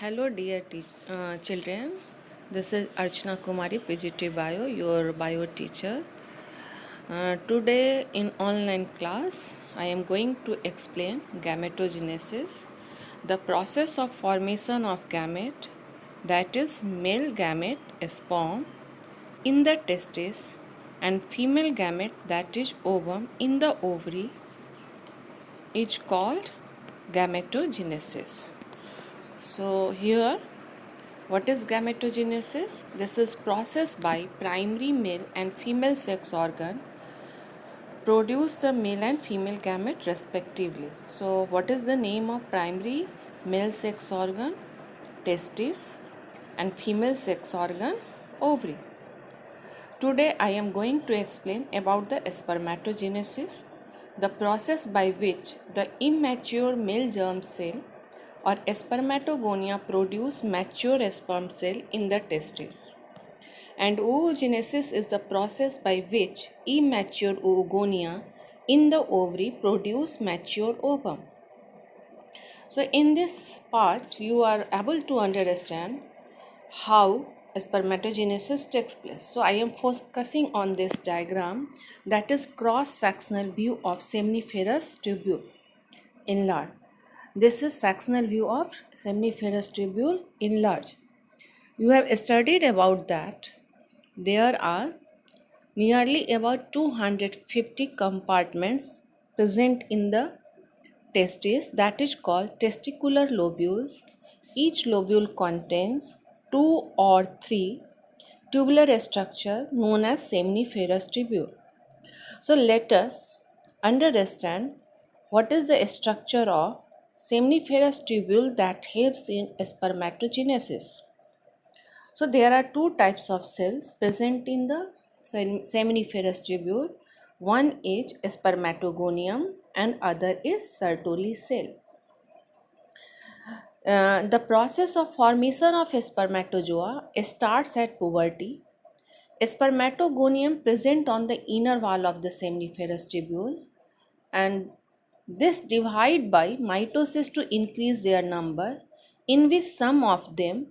Hello, dear children. This is Archana Kumari, PGT Bio, your bio teacher. Today, in online class, I am going to explain gametogenesis, the process of formation of gamete, that is, male gamete, sperm, in the testis, and female gamete, that is, ovum, in the ovary, is called gametogenesis. So, here what is gametogenesis? This is process by primary male and female sex organ produce the male and female gamete respectively. So what is the name of primary male sex organ? Testis, and female sex organ? Ovary. Today I am going to explain about the spermatogenesis, the process by which the immature male germ cell or spermatogonia produce mature sperm cell in the testis. And oogenesis is the process by which immature oogonia in the ovary produce mature ovum. So in this part you are able to understand how spermatogenesis takes place. So I am focusing on this diagram, that is cross-sectional view of seminiferous tubule enlarged. This is sectional view of seminiferous tubule enlarged. You have studied about that. There are nearly about 250 compartments present in the testis, that is called testicular lobules. Each lobule contains two or three tubular structure known as seminiferous tubule. So let us understand what is the structure of seminiferous tubule that helps in spermatogenesis. So there are two types of cells present in the seminiferous tubule. One is spermatogonium and other is Sertoli cell. The process of formation of spermatozoa starts at puberty. Spermatogonium present on the inner wall of the seminiferous tubule, and this divide by mitosis to increase their number, in which some of them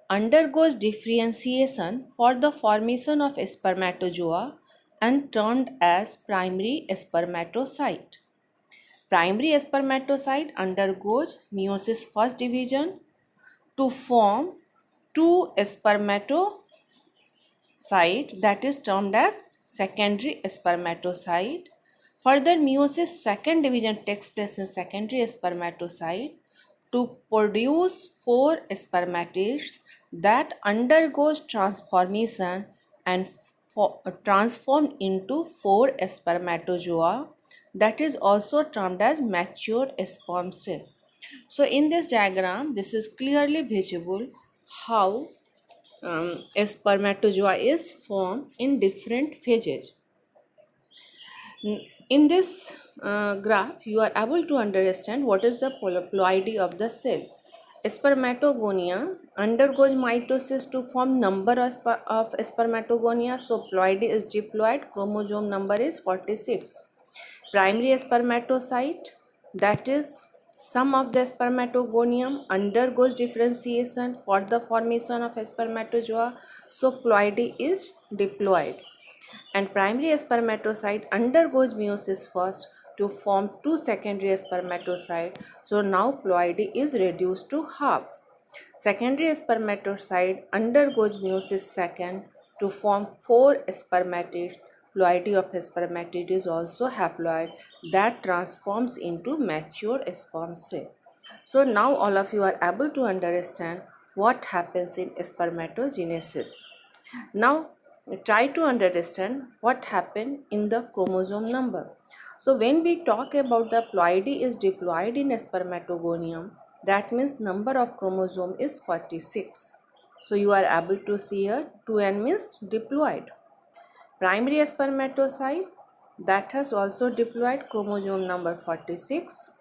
undergoes differentiation for the formation of spermatozoa and termed as primary spermatocyte. Primary spermatocyte undergoes meiosis first division to form two spermatocyte, that is termed as secondary spermatocyte. Further meiosis second division takes place in secondary spermatocyte to produce four spermatids that undergoes transformation and transformed into four spermatozoa, that is also termed as mature sperm cell. So in this diagram this is clearly visible how a spermatozoa is formed in different phases. In this graph, you are able to understand what is the ploidy of the cell. Spermatogonia undergoes mitosis to form number of spermatogonia. So ploidy is diploid, chromosome number is 46. Primary spermatocyte, that is some of the spermatogonium undergoes differentiation for the formation of spermatozoa. So ploidy is diploid, and primary spermatocyte undergoes meiosis first to form two secondary spermatocyte. So now ploidy is reduced to half. Secondary spermatocyte undergoes meiosis second to form four spermatids. Ploidy of spermatid is also haploid that transforms into mature sperm cell. So now all of you are able to understand what happens in spermatogenesis. Now try to understand what happened in the chromosome number. So when we talk about the ploidy is diploid in spermatogonium, that means number of chromosome is 46. So you are able to see here 2n means diploid. Primary spermatocyte, that has also diploid, chromosome number 46.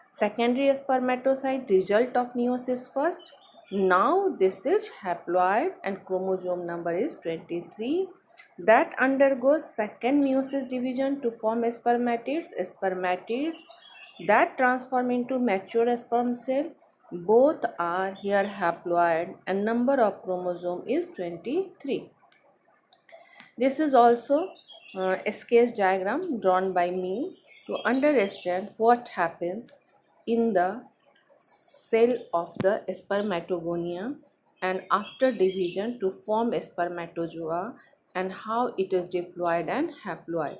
Secondary spermatocyte, result of meiosis first. Now this is haploid and chromosome number is 23, that undergoes second meiosis division to form spermatids that transform into mature sperm cell. Both are here haploid and number of chromosome is 23. This is also a sketch diagram drawn by me to understand what happens in the cell of the spermatogonium and after division to form spermatozoa and how it is diploid and haploid.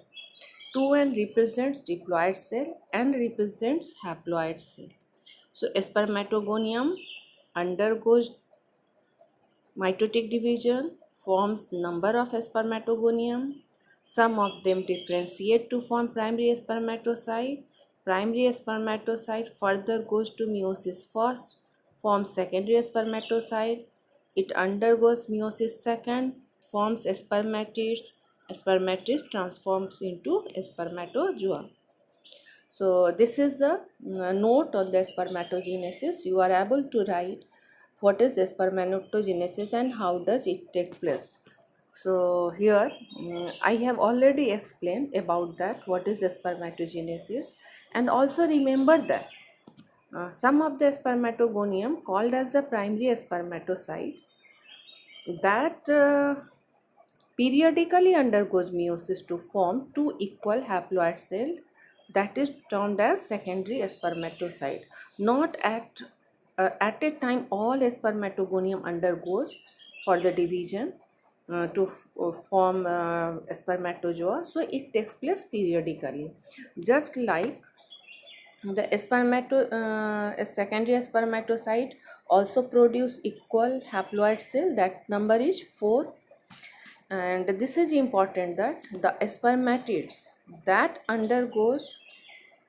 2n represents diploid cell and represents haploid cell. So spermatogonium undergoes mitotic division, forms number of spermatogonium. Some of them differentiate to form primary spermatocyte. Primary spermatocyte further goes to meiosis first, forms secondary spermatocyte. It undergoes meiosis second, forms spermatids. Spermatids transforms into spermatozoa. So this is the note on the spermatogenesis. You are able to write what is spermatogenesis and how does it take place. So here I have already explained about that what is spermatogenesis, and also remember that some of the spermatogonium called as the primary spermatocyte that periodically undergoes meiosis to form two equal haploid cells that is termed as secondary spermatocyte. Not at a time all spermatogonium undergoes for the division to form spermatozoa. So it takes place periodically. Just like the a secondary spermatocyte also produce equal haploid cell, that number is 4, and this is important that the spermatids that undergoes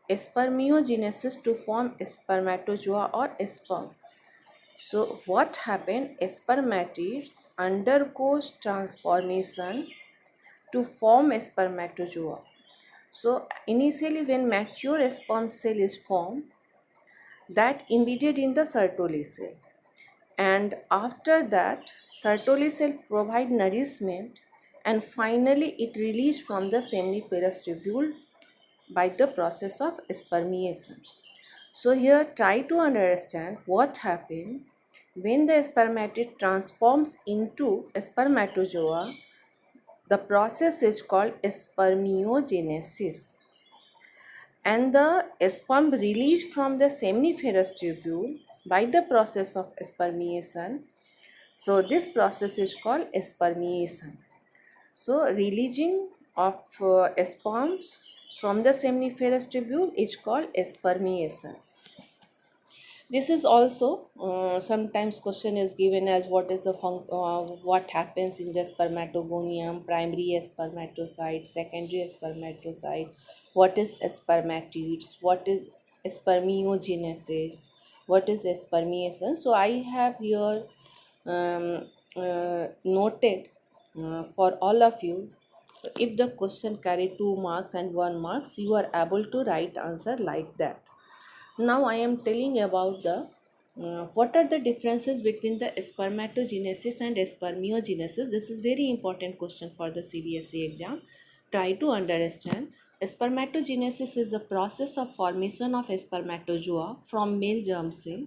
spermiogenesis to form spermatozoa or sperm. So what happened, spermatids undergoes transformation to form spermatozoa. So initially when mature sperm cell is formed, that immediate in the Sertoli cell, and after that Sertoli cell provide nourishment, and finally it released from the seminiferous tubule by the process of spermiation. So here try to understand what happened when the spermatid transforms into spermatozoa. The process is called spermiogenesis, and the sperm released from the seminiferous tubule by the process of spermiation. So this process is called spermiation. So releasing of sperm from the seminiferous tubule is called spermiation. This is also sometimes question is given as what happens in the spermatogonium, primary spermatocyte, secondary spermatocyte, what is spermatids, what is spermiogenesis, what is spermiation. So I have here noted for all of you. If the question carry 2 marks and 1 marks, you are able to write answer like that. Now I am telling about the what are the differences between the spermatogenesis and spermiogenesis. This is very important question for the CBSE exam. Try to understand. Spermatogenesis is the process of formation of spermatozoa from male germ cell,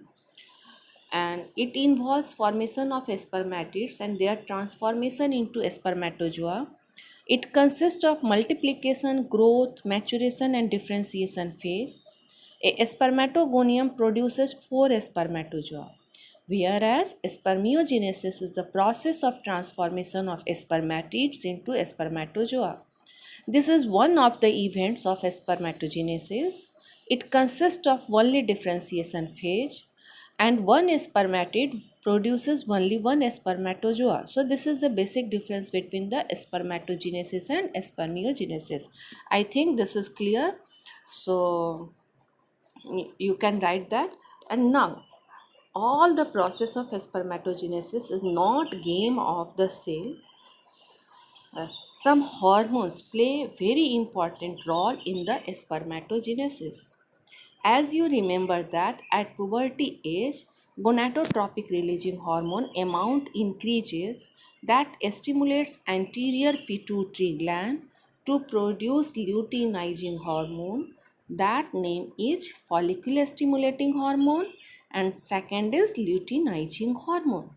and it involves formation of spermatids and their transformation into spermatozoa. It consists of multiplication, growth, maturation and differentiation phase. A spermatogonium produces 4 spermatozoa, whereas spermiogenesis is the process of transformation of spermatids into spermatozoa. This is one of the events of spermatogenesis. It consists of only differentiation phase, and one spermatid produces only one spermatozoa. So this is the basic difference between the spermatogenesis and spermiogenesis. I think this is clear. So you can write that. And now all the process of spermatogenesis is not game of the cell. Some hormones play very important role in the spermatogenesis. As you remember that at puberty age, gonadotropic releasing hormone amount increases that stimulates anterior pituitary gland to produce luteinizing hormone. That name is follicle stimulating hormone, and second is luteinizing hormone.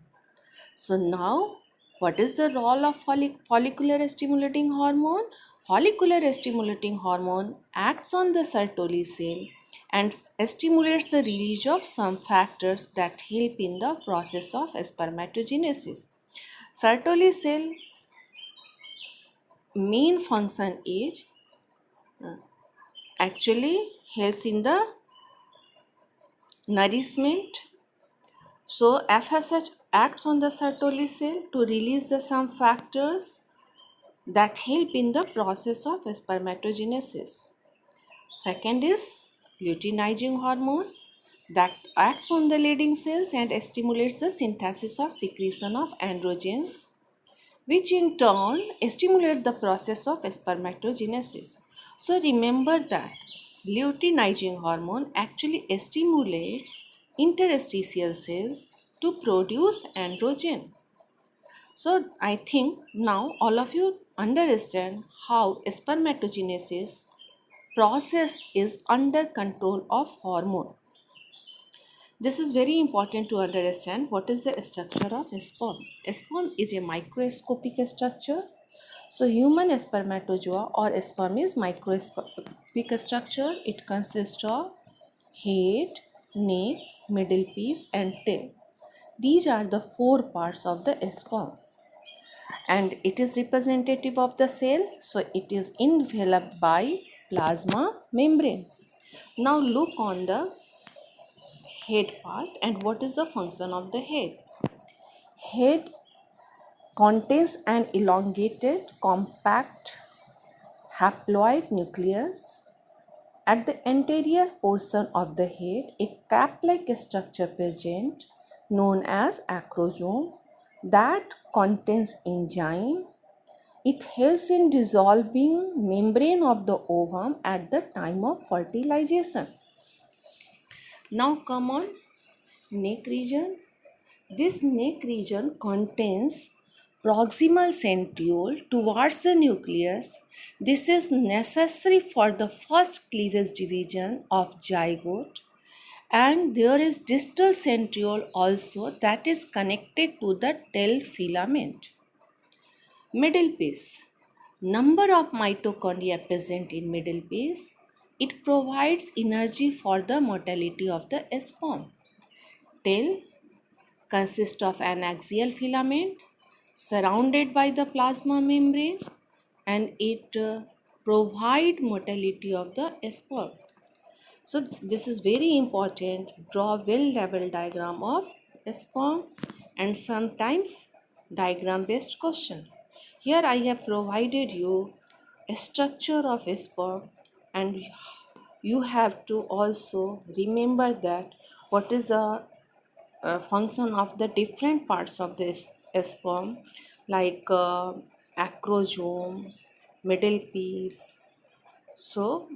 So now, what is the role of follicular stimulating hormone? Follicular stimulating hormone acts on the Sertoli cell and stimulates the release of some factors that help in the process of spermatogenesis. Sertoli cell main function is actually helps in the nourishment. So FSH acts on the Sertoli cell to release the some factors that help in the process of spermatogenesis. Second is luteinizing hormone that acts on the Leydig cells and stimulates the synthesis of secretion of androgens, which in turn stimulate the process of spermatogenesis. So remember that luteinizing hormone actually stimulates interstitial cells to produce androgen. So I think now all of you understand how spermatogenesis process is under control of hormone. This is very important to understand what is the structure of sperm. Sperm is a microscopic structure. So human spermatozoa or sperm is microscopic structure. It consists of head, neck, middle piece and tail. These are the four parts of the sperm, and it is representative of the cell, so it is enveloped by plasma membrane. Now look on the head part and what is the function of the head. Head contains an elongated compact haploid nucleus. At the anterior portion of the head, a cap-like structure present known as acrosome that contains enzyme. It helps in dissolving membrane of the ovum at the time of fertilization. Now come on neck region. This neck region contains proximal centriole towards the nucleus. This is necessary for the first cleavage division of zygote, and there is distal centriole also that is connected to the tail filament. Middle piece. Number of mitochondria present in middle piece. It provides energy for the motility of the sperm. Tail consists of an axial filament surrounded by the plasma membrane, and it provide motility of the sperm. So this is very important. Draw well level diagram of sperm and sometimes diagram based question. Here I have provided you a structure of sperm, and you have to also remember that what is the function of the different parts of this sperm, like acrosome, middle piece. So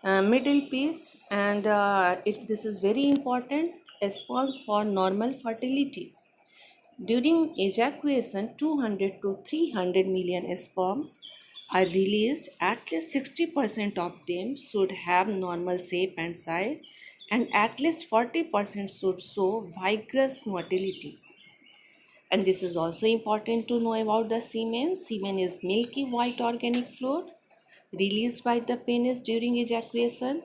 middle piece, and this is very important response for normal fertility. During ejaculation, 200 to 300 million sperms are released. At least 60% of them should have normal shape and size, and at least 40% should show vigorous motility. And this is also important to know about the semen. Semen is milky white organic fluid released by the penis during ejaculation.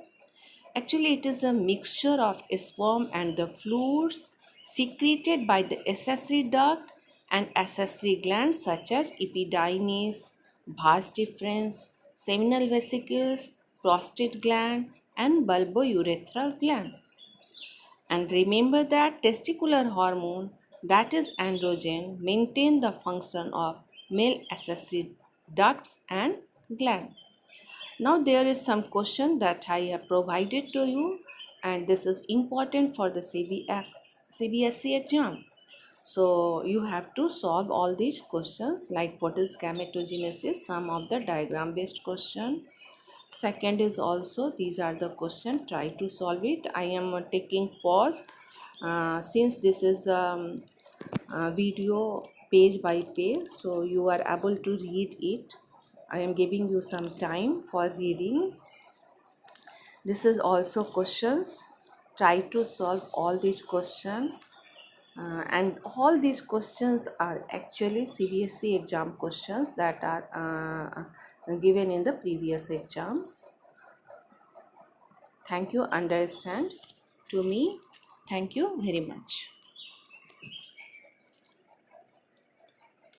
Actually, it is a mixture of sperm and the fluids secreted by the accessory duct and accessory glands such as epididymis, vas deferens, seminal vesicles, prostate gland, and bulbourethral gland. And remember that testicular hormone, that is androgen, maintain the function of male accessory ducts and gland. Now there is some question that I have provided to you, and this is important for the CBSE exam. So you have to solve all these questions, like what is gametogenesis, some of the diagram based question. Second is also these are the question, try to solve it. I am taking pause since this is video page by page, so you are able to read it. I am giving you some time for reading. This is also questions. Try to solve all these questions. And all these questions are actually CBSE exam questions that are given in the previous exams. Thank you. Understand to me. Thank you very much.